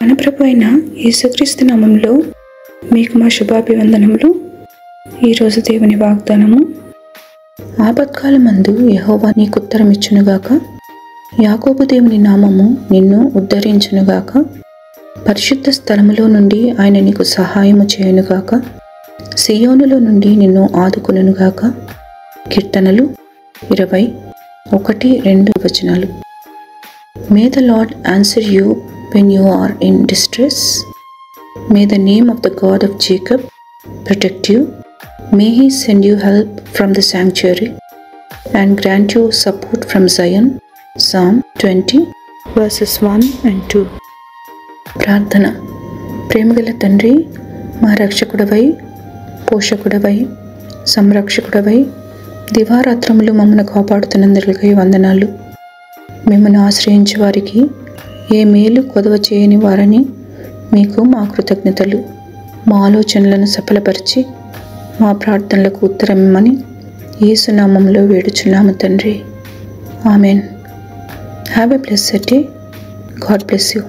మన ప్రభు అయిన యేసుక్రీస్తు నామములో మీకు మా శుభాభివందనములు. ఈరోజు దేవుని వాగ్దానము, ఆపత్కాలమందు యెహోవా నీకు ఉత్తరమిచ్చునుగాక, యాకోబు దేవుని నామము నిన్ను ఉద్ధరించునుగాక, పరిశుద్ధ స్థలములో నుండి ఆయన నీకు సహాయము చేయునుగాక, సియోనులో నుండి నిన్ను ఆదుకొనుగాక. కీర్తనలు 20:1-2 May the Lord answer you when you are in distress. May the name of the God of Jacob protect you. May he send you help from the sanctuary and grant you support from Zion. Psalm 20:1-2. ప్రార్థన. ప్రేమగల తండ్రి, మా రక్షకుడవై, పోషకుడవై, సంరక్షకుడవై, దివారాత్రములు మమ్మల్ని కాపాడుతున్నందుకై వందనాలు. మిమ్మల్ని ఆశ్రయించే వారికి ఏ మేలు కొదవ చేయని వారని మీకు మా కృతజ్ఞతలు. మా ఆలోచనలను సఫలపరిచి మా ప్రార్థనలకు ఉత్తరమిమ్మని యేసు నామములో వేడుచున్నాము తండ్రి. Amen. Have a blessed day. God bless you.